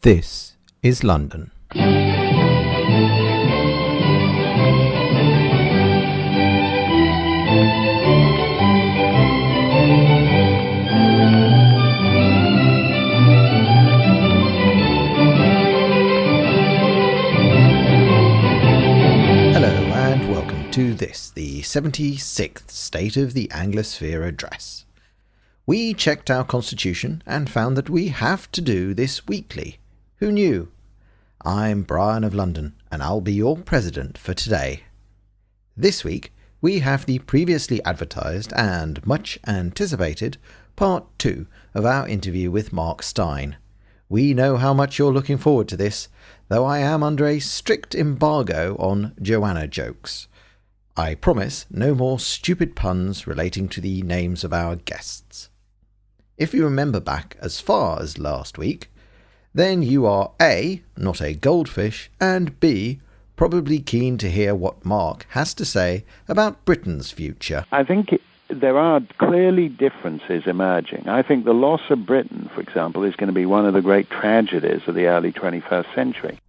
This is London. To this, the 76th State of the Anglosphere Address. We checked our constitution and found that we have to do this weekly. Who knew? I'm Brian of London, and I'll be your president for today. This week, we have the previously advertised and much anticipated part 2 of our interview with Mark Steyn. We know how much you're looking forward to this, though I am under a strict embargo on Joanna jokes. I promise no more stupid puns relating to the names of our guests. If you remember back as far as last week, then you are A, not a goldfish, and B, probably keen to hear what Mark has to say about Britain's future. I think there are clearly differences emerging. I think the loss of Britain, for example, is going to be one of the great tragedies of the early 21st century.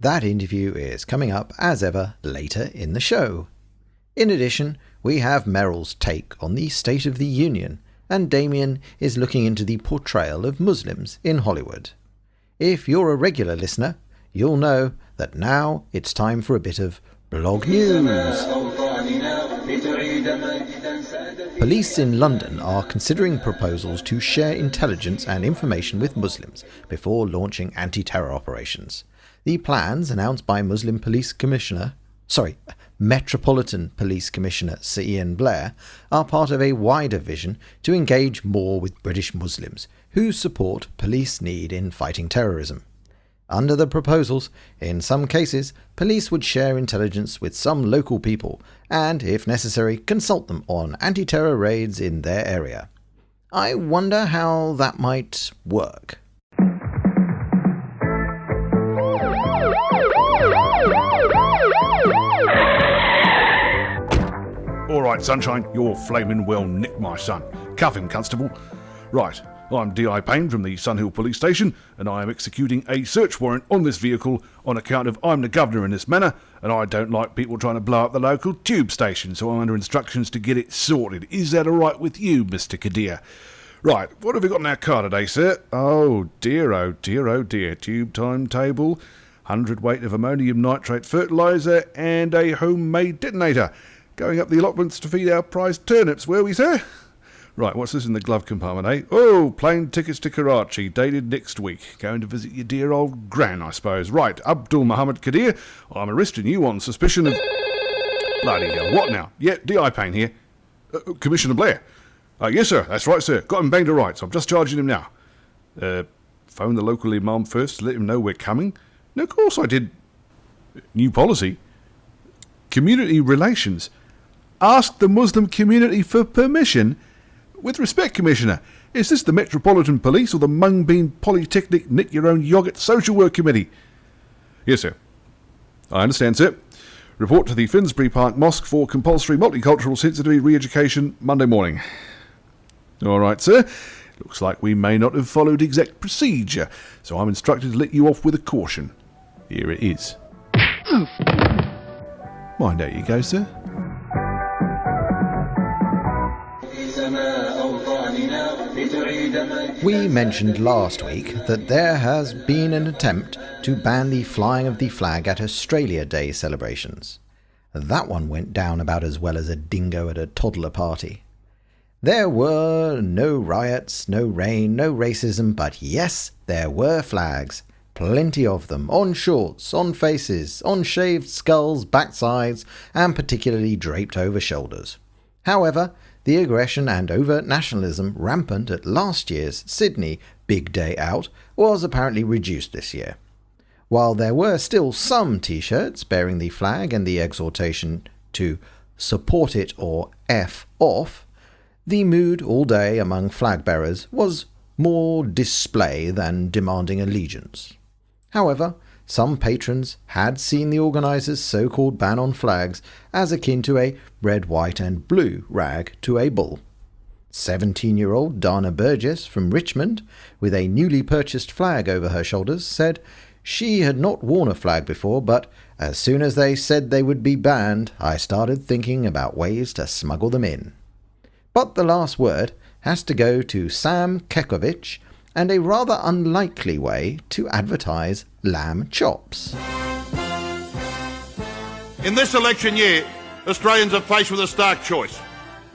That interview is coming up, as ever, later in the show. In addition, we have Meryl's take on the State of the Union, and Damien is looking into the portrayal of Muslims in Hollywood. If you're a regular listener, you'll know that now it's time for a bit of blog news. Police in London are considering proposals to share intelligence and information with Muslims before launching anti-terror operations. The plans, announced by Metropolitan Police Commissioner Sir Ian Blair, are part of a wider vision to engage more with British Muslims who support police need in fighting terrorism. Under the proposals, in some cases, police would share intelligence with some local people and, if necessary, consult them on anti-terror raids in their area. I wonder how that might work. All right, Sunshine, you're flaming well nicked, my son. Cuff him, Constable. Right, I'm D.I. Payne from the Sunhill Police Station, and I am executing a search warrant on this vehicle on account of I'm the governor in this manor, and I don't like people trying to blow up the local tube station, so I'm under instructions to get it sorted. Is that all right with you, Mr. Kadir? Right, what have we got in our car today, sir? Oh dear, oh dear, oh dear. Tube timetable, 100 weight of ammonium nitrate fertiliser, and a homemade detonator. Going up the allotments to feed our prized turnips, were we, sir? Right, what's this in the glove compartment, eh? Oh, plane tickets to Karachi, dated next week. Going to visit your dear old gran, I suppose. Right, Abdul Muhammad Kadir, I'm arresting you on suspicion of... Bloody hell, what now? Yeah, D.I. Payne here. Commissioner Blair. Yes, sir, that's right, sir. Got him banged to rights. I'm just charging him now. Phone the local imam first to let him know we're coming? No, of course I did. New policy. Community relations. Ask the Muslim community for permission? With respect, Commissioner, is this the Metropolitan Police or the Mungbean Polytechnic Knit-Your-Own-Yogurt Social Work Committee? Yes, sir. I understand, sir. Report to the Finsbury Park Mosque for compulsory multicultural sensitivity re-education Monday morning. All right, sir. Looks like we may not have followed exact procedure, so I'm instructed to let you off with a caution. Here it is. Mind how you go, sir. We mentioned last week that there has been an attempt to ban the flying of the flag at Australia Day celebrations. That one went down about as well as a dingo at a toddler party. There were no riots, no rain, no racism, but yes, there were flags. Plenty of them, on shorts, on faces, on shaved skulls, backsides, and particularly draped over shoulders. However, the aggression and overt nationalism rampant at last year's Sydney Big Day Out was apparently reduced this year. While there were still some t-shirts bearing the flag and the exhortation to support it or F off, the mood all day among flag bearers was more display than demanding allegiance. However, some patrons had seen the organisers' so-called ban on flags as akin to a red, white and blue rag to a bull. 17-year-old Dana Burgess from Richmond, with a newly purchased flag over her shoulders, said she had not worn a flag before, but as soon as they said they would be banned, I started thinking about ways to smuggle them in. But the last word has to go to Sam Kekovich, and a rather unlikely way to advertise lamb chops. In this election year, Australians are faced with a stark choice.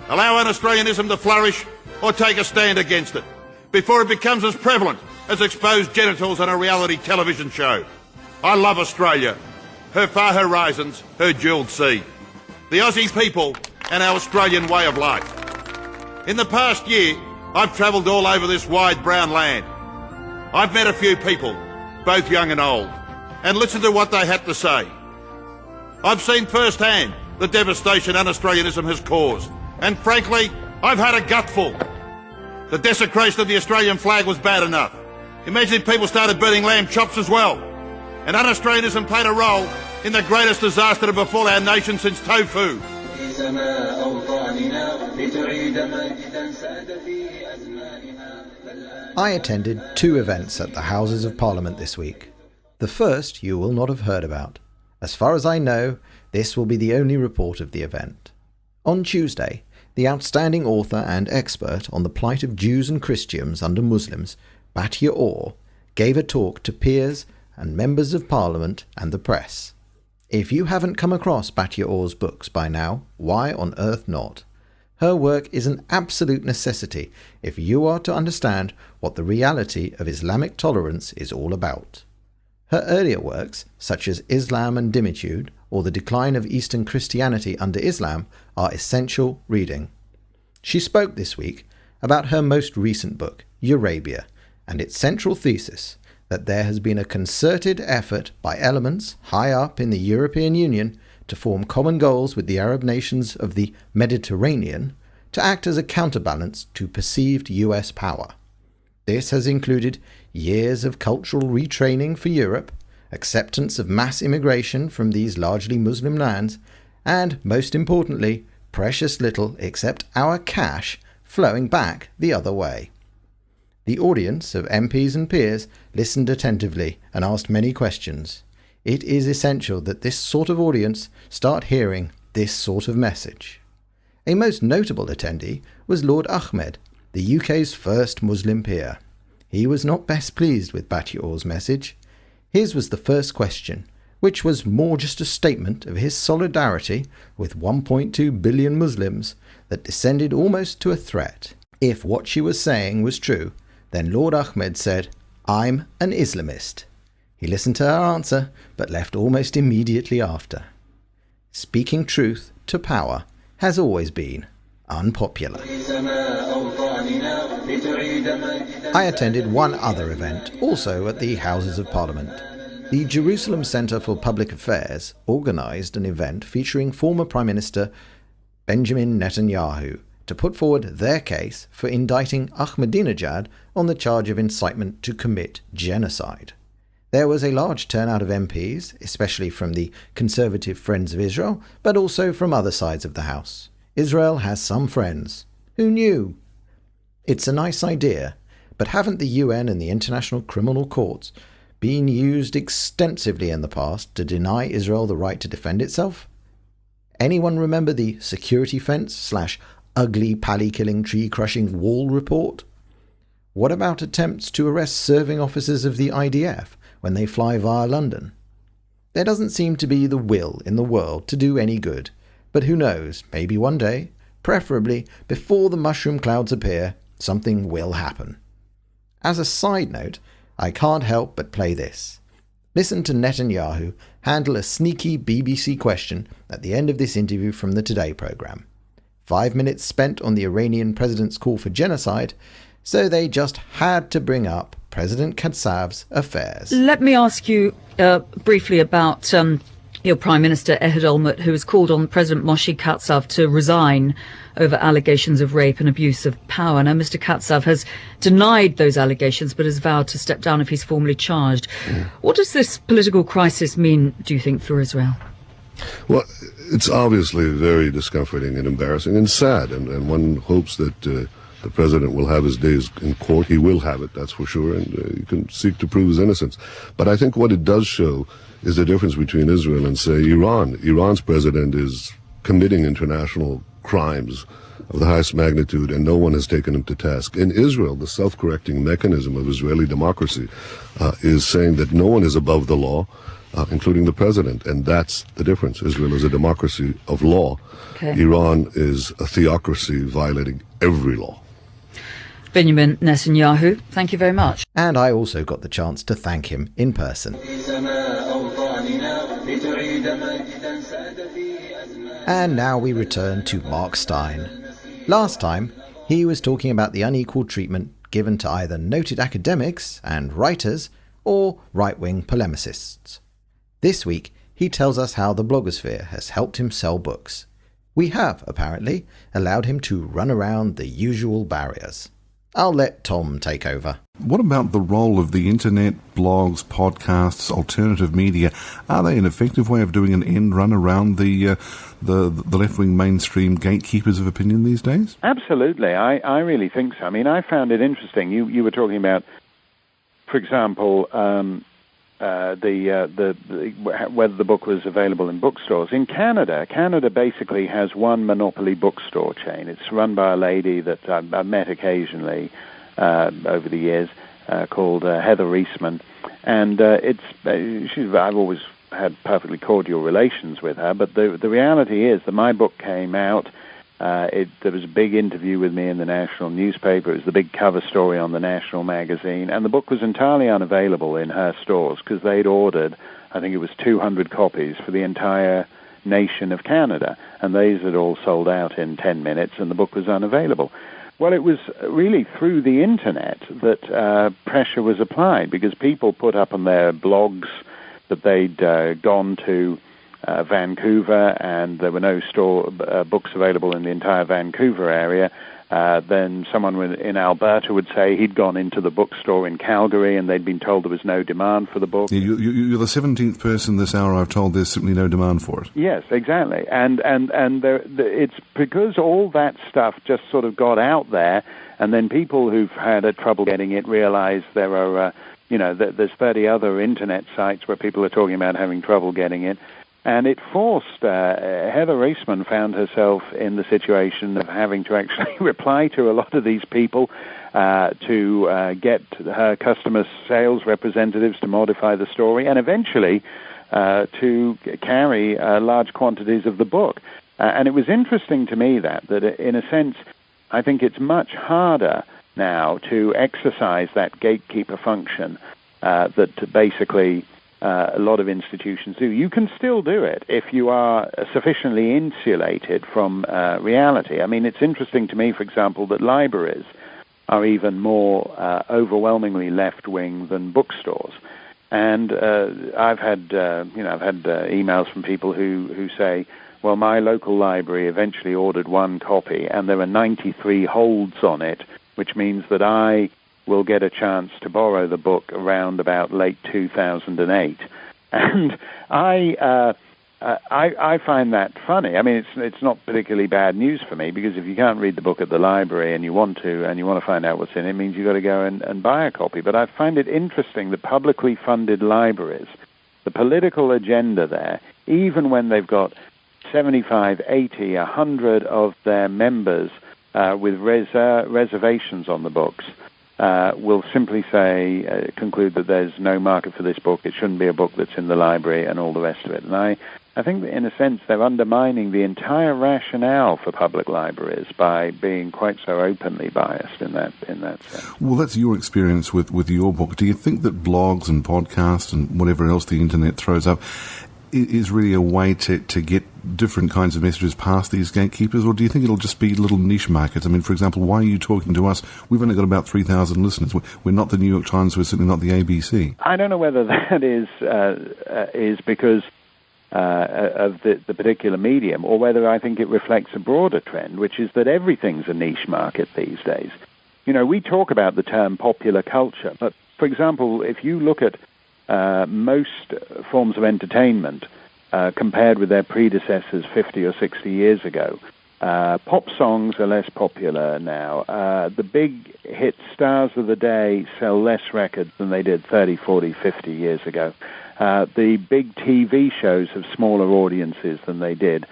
Allow un-Australianism to flourish or take a stand against it, before it becomes as prevalent as exposed genitals on a reality television show. I love Australia, her far horizons, her jewelled sea, the Aussie people and our Australian way of life. In the past year, I've travelled all over this wide brown land. I've met a few people, both young and old, and listened to what they had to say. I've seen firsthand the devastation un-Australianism has caused, and frankly, I've had a gutful. The desecration of the Australian flag was bad enough. Imagine if people started burning lamb chops as well. And un-Australianism played a role in the greatest disaster to befall our nation since tofu. I attended 2 events at the Houses of Parliament this week. The first you will not have heard about. As far as I know, this will be the only report of the event. On Tuesday, the outstanding author and expert on the plight of Jews and Christians under Muslims, Batya Orr, gave a talk to peers and members of Parliament and the press. If you haven't come across Batya Orr's books by now, why on earth not? Her work is an absolute necessity if you are to understand what the reality of Islamic tolerance is all about. Her earlier works, such as Islam and Dimitude, or The Decline of Eastern Christianity under Islam, are essential reading. She spoke this week about her most recent book, Eurabia, and its central thesis that there has been a concerted effort by elements high up in the European Union to form common goals with the Arab nations of the Mediterranean to act as a counterbalance to perceived US power. This has included years of cultural retraining for Europe, acceptance of mass immigration from these largely Muslim lands, and, most importantly, precious little except our cash flowing back the other way. The audience of MPs and peers listened attentively and asked many questions. It is essential that this sort of audience start hearing this sort of message. A most notable attendee was Lord Ahmed, the UK's first Muslim peer. He was not best pleased with Batya Orr's message. His was the first question, which was more just a statement of his solidarity with 1.2 billion Muslims, that descended almost to a threat. If what she was saying was true, then Lord Ahmed said, "I'm an Islamist." He listened to her answer, but left almost immediately after. Speaking truth to power has always been unpopular. I attended one other event, also at the Houses of Parliament. The Jerusalem Centre for Public Affairs organised an event featuring former Prime Minister Benjamin Netanyahu to put forward their case for indicting Ahmadinejad on the charge of incitement to commit genocide. There was a large turnout of MPs, especially from the Conservative Friends of Israel, but also from other sides of the House. Israel has some friends. Who knew? It's a nice idea, but haven't the UN and the International Criminal Courts been used extensively in the past to deny Israel the right to defend itself? Anyone remember the security fence / ugly pally-killing tree-crushing wall report? What about attempts to arrest serving officers of the IDF when they fly via London? There doesn't seem to be the will in the world to do any good, but who knows, maybe one day, preferably before the mushroom clouds appear, something will happen. As a side note, I can't help but play this. Listen to Netanyahu handle a sneaky BBC question at the end of this interview from the Today programme. 5 minutes spent on the Iranian president's call for genocide, so they just had to bring up President Katsav's affairs. Let me ask you briefly about your Prime Minister, Ehud Olmert, who has called on President Moshe Katsav to resign over allegations of rape and abuse of power. Now, Mr. Katsav has denied those allegations, but has vowed to step down if he's formally charged. What does this political crisis mean, do you think, for Israel? Well, it's obviously very discomforting and embarrassing and sad, and one hopes that the president will have his days in court. He will have it, that's for sure, and he can seek to prove his innocence. But I think what it does show is the difference between Israel and, say, Iran. Iran's president is committing international crimes of the highest magnitude, and no one has taken him to task. In Israel, the self-correcting mechanism of Israeli democracy is saying that no one is above the law, including the president, and that's the difference. Israel is a democracy of law. Okay. Iran is a theocracy violating every law. Benjamin Netanyahu, thank you very much. And I also got the chance to thank him in person. And now we return to Mark Steyn. Last time, he was talking about the unequal treatment given to either noted academics and writers or right-wing polemicists. This week, he tells us how the blogosphere has helped him sell books. We have, apparently, allowed him to run around the usual barriers. I'll let Tom take over. What about the role of the internet, blogs, podcasts, alternative media? Are they an effective way of doing an end run around the left-wing mainstream gatekeepers of opinion these days? Absolutely. I really think so. I mean, I found it interesting. You were talking about, for example, whether the book was available in bookstores. In Canada basically has one monopoly bookstore chain. It's run by a lady that I've met occasionally over the years, called Heather Eastman, and I've always had perfectly cordial relations with her. But the reality is that my book came out. There was a big interview with me in the national newspaper. It was the big cover story on the national magazine, and the book was entirely unavailable in her stores because they'd ordered, I think it was 200 copies for the entire nation of Canada, and these had all sold out in 10 minutes, and the book was unavailable. Well, it was really through the internet that pressure was applied, because people put up on their blogs that they'd gone to Vancouver, and there were no books available in the entire Vancouver area. Then someone in Alberta would say he'd gone into the bookstore in Calgary and they'd been told there was no demand for the book. Yeah, you're the 17th person this hour I've told there's simply no demand for it. Yes, exactly. And it's because all that stuff just sort of got out there, and then people who've had trouble getting it realize there are, there's 30 other internet sites where people are talking about having trouble getting it. And it forced, Heather Eastman found herself in the situation of having to actually reply to a lot of these people to get her customer sales representatives to modify the story, and eventually to carry large quantities of the book. And it was interesting to me that in a sense, I think it's much harder now to exercise that gatekeeper function that basically a lot of institutions do. You can still do it if you are sufficiently insulated from reality. I mean, it's interesting to me, for example, that libraries are even more overwhelmingly left-wing than bookstores. And I've had emails from people who say, well, my local library eventually ordered one copy, and there are 93 holds on it, which means that I will get a chance to borrow the book around about late 2008, and I find that funny. I mean, it's not particularly bad news for me, because if you can't read the book at the library and you want to find out what's in it, means you've got to go and buy a copy. But I find it interesting that publicly funded libraries, the political agenda there, even when they've got 75, 80, 100 of their members with reservations on the books, will simply conclude that there's no market for this book, it shouldn't be a book that's in the library, and all the rest of it. And I think that in a sense they're undermining the entire rationale for public libraries by being quite so openly biased in that sense. Well, that's your experience with your book. Do you think that blogs and podcasts and whatever else the internet throws up is really a way to get different kinds of messages past these gatekeepers, or do you think it'll just be little niche markets? I mean, for example, why are you talking to us? We've only got about 3,000 listeners. We're not the New York Times, we're certainly not the ABC. I don't know whether that is because of the particular medium, or whether I think it reflects a broader trend, which is that everything's a niche market these days. We talk about the term popular culture, but, for example, if you look at most forms of entertainment compared with their predecessors 50 or 60 years ago, pop songs are less popular now. The big hit stars of the day sell less records than they did 30, 40, 50 years ago. The big TV shows have smaller audiences than they did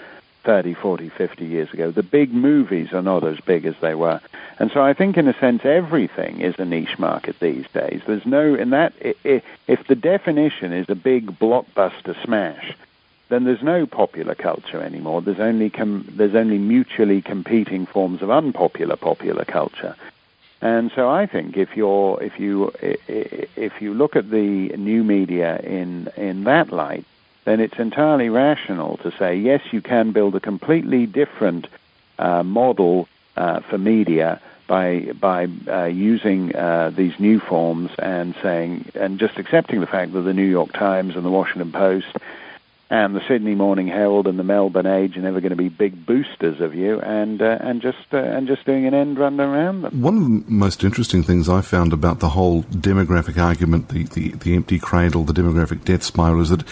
30, 40, 50 years ago. The big movies are not as big as they were. And so I think, in a sense, everything is a niche market these days. There's no, in that, if the definition is a big blockbuster smash, then there's no popular culture anymore. There's only mutually competing forms of unpopular popular culture. And so I think if you look at the new media in that light, then it's entirely rational to say, yes, you can build a completely different model for media by using these new forms and just accepting the fact that the New York Times and the Washington Post and the Sydney Morning Herald and the Melbourne Age are never going to be big boosters of you, and just doing an end run around them. One of the most interesting things I found about the whole demographic argument, the empty cradle, the demographic death spiral, is that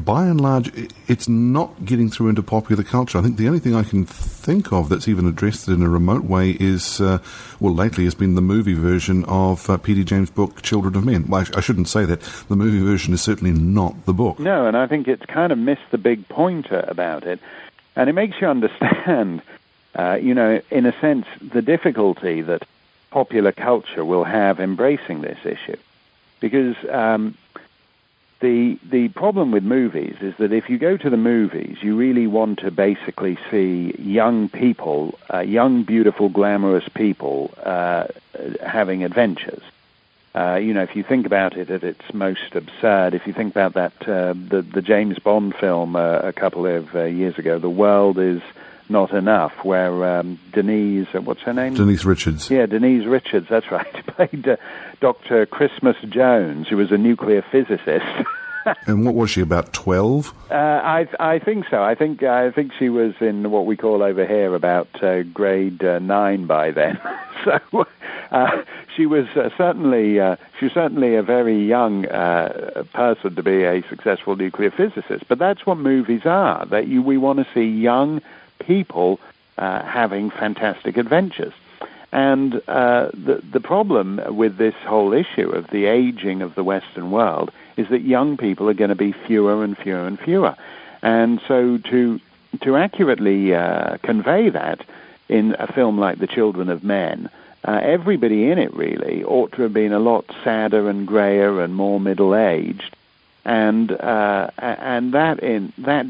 by and large it's not getting through into popular culture. I think the only thing I can think of that's even addressed it in a remote way is, lately has been the movie version of P.D. James' book Children of Men. Well, I shouldn't say that. The movie version is certainly not the book. No, and I think it's kind of missed the big pointer about it. And it makes you understand, in a sense, the difficulty that popular culture will have embracing this issue. Because the problem with movies is that if you go to the movies, you really want to basically see young people, young, beautiful, glamorous people having adventures. If you think about it at its most absurd, if you think about that, the James Bond film a couple of years ago, The World Is Not Enough, where Denise, what's her name? Denise Richards. Yeah, Denise Richards, that's right, played Dr. Christmas Jones, who was a nuclear physicist. And what was she, about 12? I think so. I think she was in what we call over here about grade 9 by then. So she was certainly a very young person to be a successful nuclear physicist. But that's what movies are. That we want to see young people having fantastic adventures. And the problem with this whole issue of the aging of the Western world is that young people are going to be fewer and fewer and fewer. And so to accurately convey that in a film like The Children of Men, everybody in it really ought to have been a lot sadder and grayer and more middle-aged. And that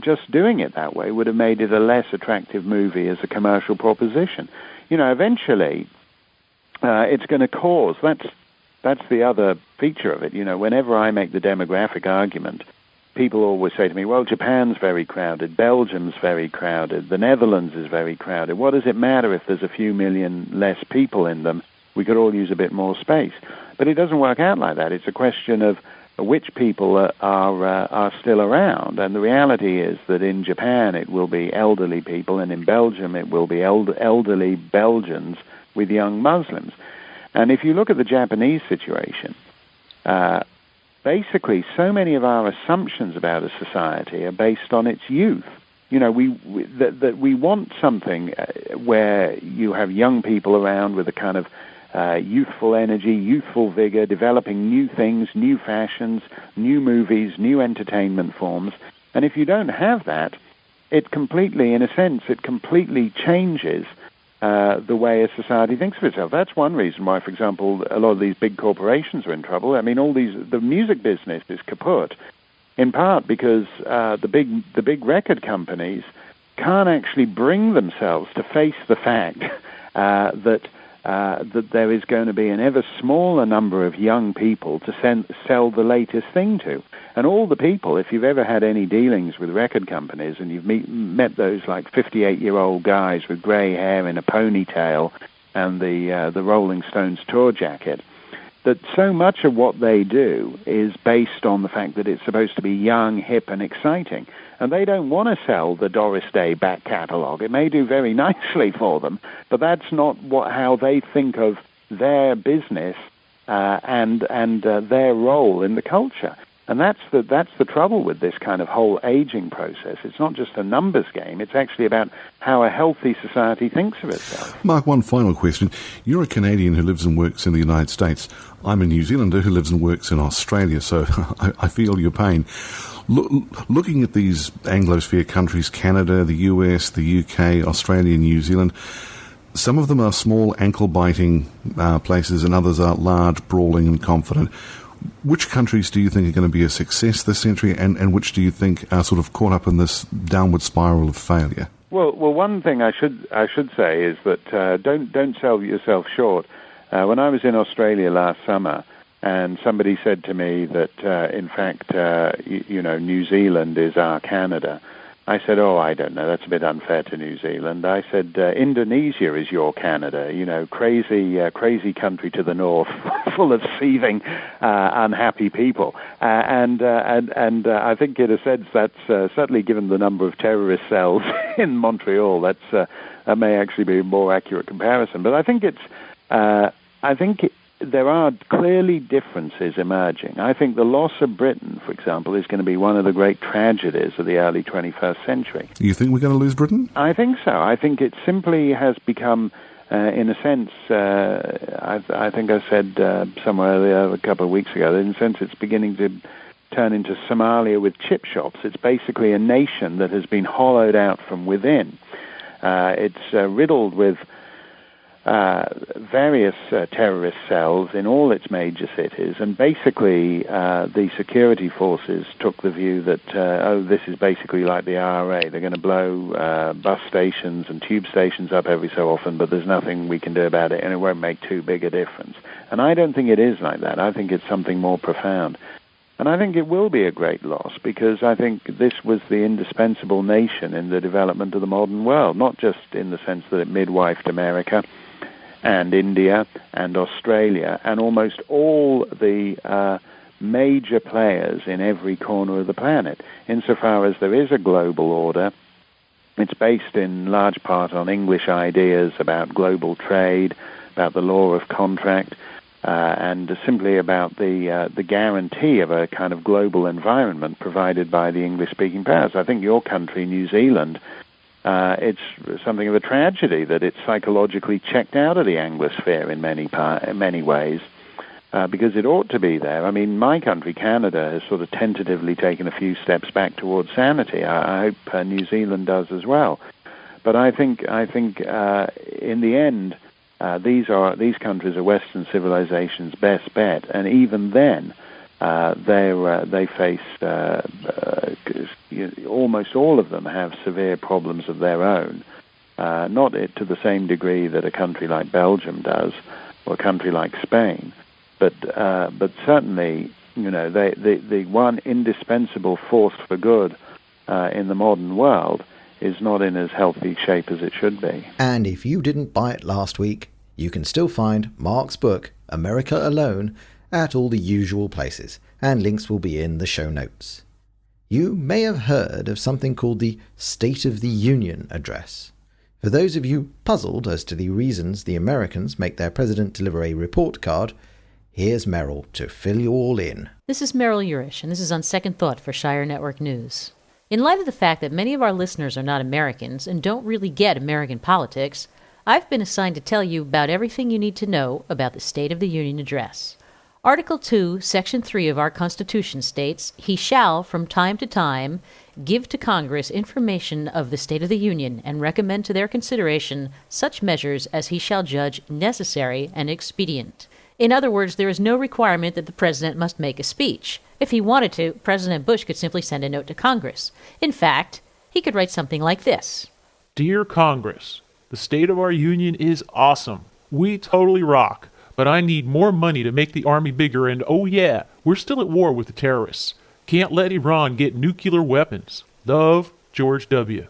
just doing it that way would have made it a less attractive movie as a commercial proposition. Eventually, it's going to cause, that's the other feature of it. Whenever I make the demographic argument, people always say to me, well, Japan's very crowded, Belgium's very crowded, the Netherlands is very crowded. What does it matter if there's a few million less people in them? We could all use a bit more space. But it doesn't work out like that. It's a question of which people are still around. And the reality is that in Japan it will be elderly people, and in Belgium it will be elderly Belgians with young Muslims. And if you look at the Japanese situation, basically so many of our assumptions about a society are based on its youth. That we want something where you have young people around with a kind of youthful energy, youthful vigor, developing new things, new fashions, new movies, new entertainment forms. And if you don't have that, it completely changes the way a society thinks of itself. That's one reason why, for example, a lot of these big corporations are in trouble. I mean, the music business is kaput, in part because the big record companies can't actually bring themselves to face the fact that there is going to be an ever smaller number of young people to sell the latest thing to. And all the people, if you've ever had any dealings with record companies and you've met those like 58-year-old guys with grey hair in a ponytail and the Rolling Stones tour jacket, that so much of what they do is based on the fact that it's supposed to be young, hip, and exciting. And they don't want to sell the Doris Day back catalogue. It may do very nicely for them, but that's not how they think of their business and their role in the culture. And that's the trouble with this kind of whole aging process. It's not just a numbers game. It's actually about how a healthy society thinks of itself. Mark, one final question. You're a Canadian who lives and works in the United States. I'm a New Zealander who lives and works in Australia, so I feel your pain. Looking at these Anglosphere countries, Canada, the US, the UK, Australia, New Zealand, some of them are small, ankle-biting places, and others are large, brawling and confident. Which countries do you think are going to be a success this century, and which do you think are sort of caught up in this downward spiral of failure? Well, one thing I should say is that don't sell yourself short. When I was in Australia last summer, and somebody said to me that in fact, New Zealand is our Canada, I said, "Oh, I don't know. That's a bit unfair to New Zealand." I said, "Indonesia is your Canada. Crazy country to the north, full of seething, unhappy people." And I think, in a sense, that's certainly given the number of terrorist cells in Montreal. That may actually be a more accurate comparison. But I think there are clearly differences emerging. I think the loss of Britain, for example, is going to be one of the great tragedies of the early 21st century. You think we're going to lose Britain? I think so. I think it simply has become, in a sense, I think I said somewhere a couple of weeks ago, that in a sense it's beginning to turn into Somalia with chip shops. It's basically a nation that has been hollowed out from within. It's riddled with various terrorist cells in all its major cities, and basically the security forces took the view that, this is basically like the IRA. They're going to blow bus stations and tube stations up every so often, but there's nothing we can do about it, and it won't make too big a difference. And I don't think it is like that. I think it's something more profound. And I think it will be a great loss, because I think this was the indispensable nation in the development of the modern world, not just in the sense that it midwifed America and India and Australia and almost all the major players in every corner of the planet. Insofar as there is a global order, it's based in large part on English ideas about global trade, about the law of contract, and simply about the guarantee of a kind of global environment provided by the English-speaking powers. I think your country, New Zealand, it's something of a tragedy that it's psychologically checked out of the Anglosphere in many ways, because it ought to be there. I mean, my country, Canada, has sort of tentatively taken a few steps back towards sanity. I hope New Zealand does as well. But I think in the end, these countries are Western civilization's best bet, and even then, they face almost all of them have severe problems of their own, not to the same degree that a country like Belgium does, or a country like Spain, but certainly, the one indispensable force for good in the modern world is not in as healthy shape as it should be. And if you didn't buy it last week, you can still find Mark's book, America Alone, at all the usual places, and links will be in the show notes. You may have heard of something called the State of the Union Address. For those of you puzzled as to the reasons the Americans make their president deliver a report card, here's Meryl to fill you all in. This is Meryl Urish, and this is On Second Thought for Shire Network News. In light of the fact that many of our listeners are not Americans and don't really get American politics, I've been assigned to tell you about everything you need to know about the State of the Union Address. Article 2, Section 3 of our Constitution states, "He shall, from time to time, give to Congress information of the State of the Union and recommend to their consideration such measures as he shall judge necessary and expedient." In other words, there is no requirement that the president must make a speech. If he wanted to, President Bush could simply send a note to Congress. In fact, he could write something like this. Dear Congress, the state of our union is awesome. We totally rock. But I need more money to make the army bigger, and oh yeah, we're still at war with the terrorists. Can't let Iran get nuclear weapons. Love, George W.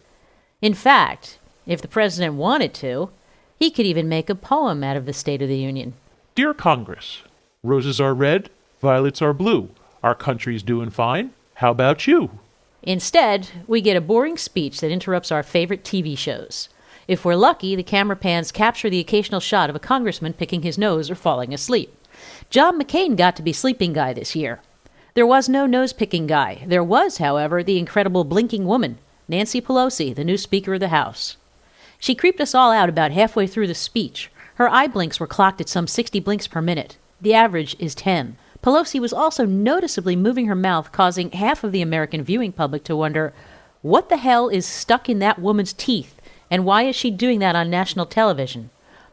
In fact, if the president wanted to, he could even make a poem out of the State of the Union. Dear Congress, Roses are red, violets are blue. Our country's doing fine. How about you? Instead, we get a boring speech that interrupts our favorite TV shows. If we're lucky, the camera pans capture the occasional shot of a congressman picking his nose or falling asleep. John McCain got to be sleeping guy this year. There was no nose-picking guy. There was, however, the incredible blinking woman, Nancy Pelosi, the new Speaker of the House. She creeped us all out about halfway through the speech. Her eye blinks were clocked at some 60 blinks per minute. The average is 10. Pelosi was also noticeably moving her mouth, causing half of the American viewing public to wonder, what the hell is stuck in that woman's teeth, and why is she doing that on national television?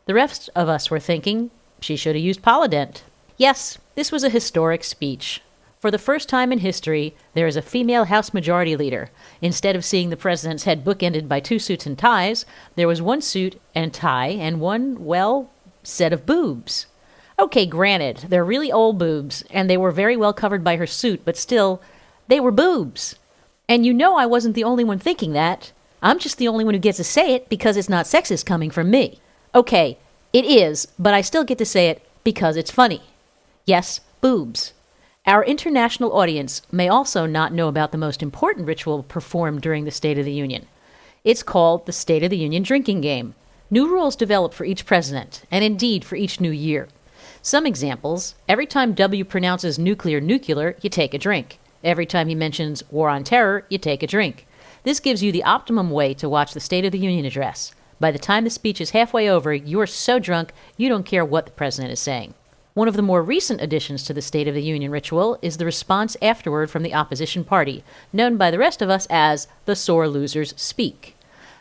The rest of us were thinking she should have used Polident. Yes, this was a historic speech. For the first time in history, there is a female House Majority Leader. Instead of seeing the president's head bookended by 2 suits and ties, there was 1 suit and tie and 1, well, set of boobs. Okay, granted, they're really old boobs, and they were very well covered by her suit, but still, they were boobs. And you know I wasn't the only one thinking that. I'm just the only one who gets to say it because it's not sexist coming from me. Okay, it is, but I still get to say it because it's funny. Yes, boobs. Our international audience may also not know about the most important ritual performed during the State of the Union. It's called the State of the Union drinking game. New rules develop for each president, and indeed for each new year. Some examples: every time W pronounces nuclear, you take a drink. Every time he mentions war on terror, you take a drink. This gives you the optimum way to watch the State of the Union address. By the time the speech is halfway over, you're so drunk you don't care what the president is saying. One of the more recent additions to the State of the Union ritual is the response afterward from the opposition party, known by the rest of us as the sore losers speak.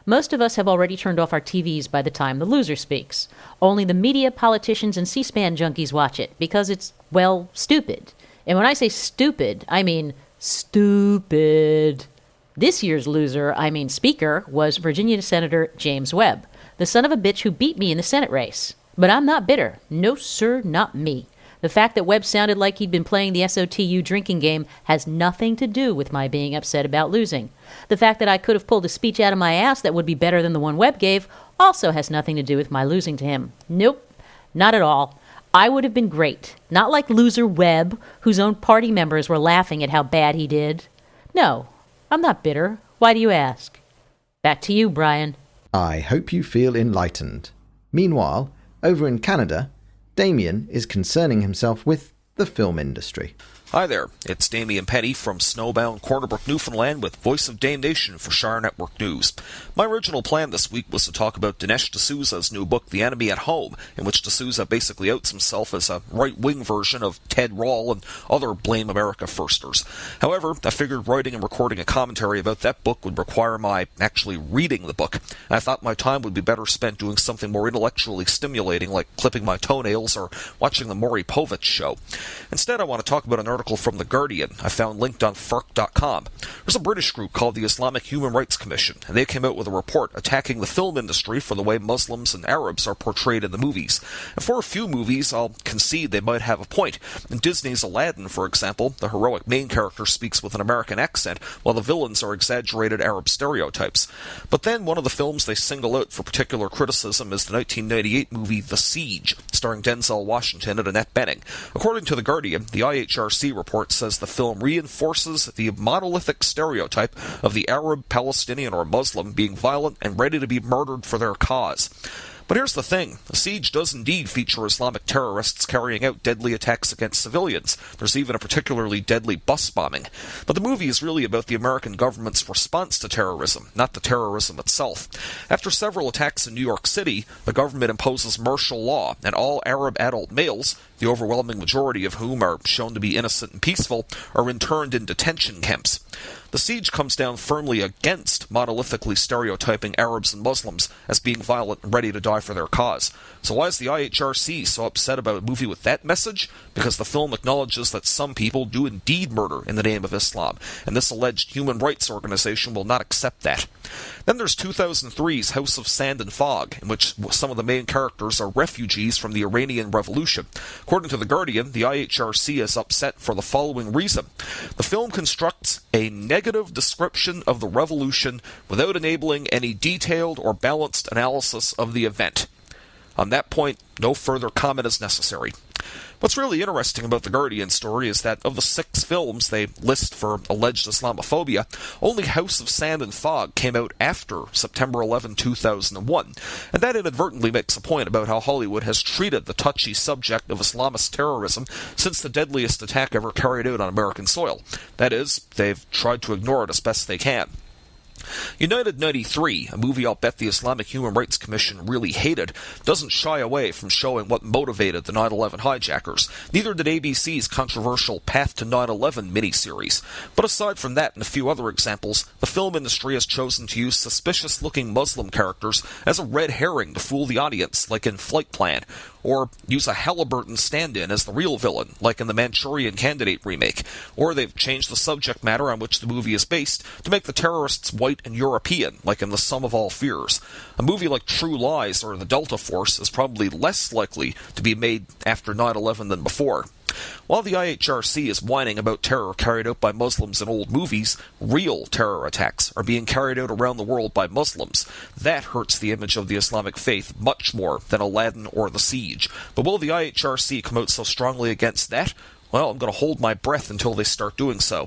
Most of us have already turned off our TVs by the time the loser speaks. Only the media, politicians, and C-SPAN junkies watch it because it's, well, stupid. And when I say stupid, I mean stupid. This year's loser, speaker, was Virginia Senator James Webb, the son of a bitch who beat me in the Senate race. But I'm not bitter. No, sir, not me. The fact that Webb sounded like he'd been playing the SOTU drinking game has nothing to do with my being upset about losing. The fact that I could have pulled a speech out of my ass that would be better than the one Webb gave also has nothing to do with my losing to him. Nope, not at all. I would have been great. Not like loser Webb, whose own party members were laughing at how bad he did. No, I'm not bitter. Why do you ask? Back to you, Brian. I hope you feel enlightened. Meanwhile, over in Canada, Damien is concerning himself with the film industry. Hi there, it's Damien Petty from snowbound Cornerbrook, Newfoundland with Voice of Damnation for Shire Network News. My original plan this week was to talk about Dinesh D'Souza's new book, The Enemy at Home, in which D'Souza basically outs himself as a right-wing version of Ted Rall and other Blame America firsters. However, I figured writing and recording a commentary about that book would require my actually reading the book, and I thought my time would be better spent doing something more intellectually stimulating like clipping my toenails or watching the Maury Povich show. Instead, I want to talk about an article from The Guardian I found linked on Fark.com. There's a British group called the Islamic Human Rights Commission, and they came out with a report attacking the film industry for the way Muslims and Arabs are portrayed in the movies. And for a few movies, I'll concede they might have a point. In Disney's Aladdin, for example, the heroic main character speaks with an American accent, while the villains are exaggerated Arab stereotypes. But then one of the films they single out for particular criticism is the 1998 movie The Siege, starring Denzel Washington and Annette Bening. According to The Guardian, the IHRC report says the film reinforces the monolithic stereotype of the Arab, Palestinian, or Muslim being violent and ready to be murdered for their cause. But here's the thing. The Siege does indeed feature Islamic terrorists carrying out deadly attacks against civilians. There's even a particularly deadly bus bombing. But the movie is really about the American government's response to terrorism, not the terrorism itself. After several attacks in New York City, the government imposes martial law, and all Arab adult males, the overwhelming majority of whom are shown to be innocent and peaceful, are interned in detention camps. The Siege comes down firmly against monolithically stereotyping Arabs and Muslims as being violent and ready to die for their cause. So why is the IHRC so upset about a movie with that message? Because the film acknowledges that some people do indeed murder in the name of Islam, and this alleged human rights organization will not accept that. Then there's 2003's House of Sand and Fog, in which some of the main characters are refugees from the Iranian Revolution. According to The Guardian, the IHRC is upset for the following reason. The film constructs a negative description of the revolution without enabling any detailed or balanced analysis of the event. On that point, no further comment is necessary. What's really interesting about the Guardian story is that of the 6 films they list for alleged Islamophobia, only House of Sand and Fog came out after September 11, 2001, and that inadvertently makes a point about how Hollywood has treated the touchy subject of Islamist terrorism since the deadliest attack ever carried out on American soil. That is, they've tried to ignore it as best they can. United 93, a movie I'll bet the Islamic Human Rights Commission really hated, doesn't shy away from showing what motivated the 9/11 hijackers. Neither did ABC's controversial Path to 9/11 miniseries. But aside from that and a few other examples, the film industry has chosen to use suspicious-looking Muslim characters as a red herring to fool the audience, like in Flight Plan, or use a Halliburton stand-in as the real villain, like in the Manchurian Candidate remake, or they've changed the subject matter on which the movie is based to make the terrorists white and European, like in The Sum of All Fears. A movie like True Lies or The Delta Force is probably less likely to be made after 9/11 than before. While the IHRC is whining about terror carried out by Muslims in old movies, real terror attacks are being carried out around the world by Muslims. That hurts the image of the Islamic faith much more than Aladdin or The Siege. But will the IHRC come out so strongly against that? Well, I'm going to hold my breath until they start doing so.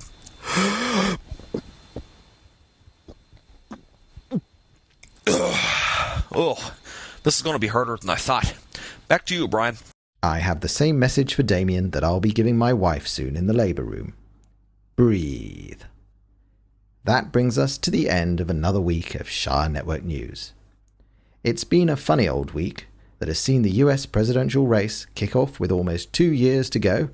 Oh, this is going to be harder than I thought. Back to you, Brian. I have the same message for Damien that I'll be giving my wife soon in the labour room. Breathe. That brings us to the end of another week of Shire Network News. It's been a funny old week that has seen the US presidential race kick off with almost 2 years to go.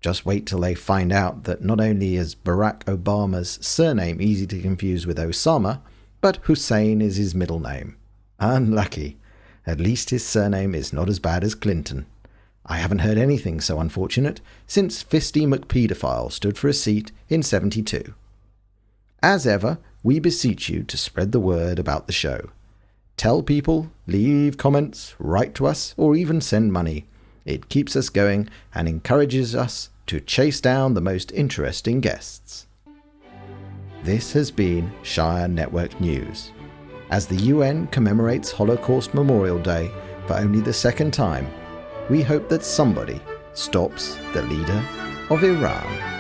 Just wait till they find out that not only is Barack Obama's surname easy to confuse with Osama, but Hussein is his middle name. Unlucky. At least his surname is not as bad as Clinton. I haven't heard anything so unfortunate since Fisty McPedophile stood for a seat in 72. As ever, we beseech you to spread the word about the show. Tell people, leave comments, write to us, or even send money. It keeps us going and encourages us to chase down the most interesting guests. This has been Shire Network News. As the UN commemorates Holocaust Memorial Day for only the second time, we hope that somebody stops the leader of Iran.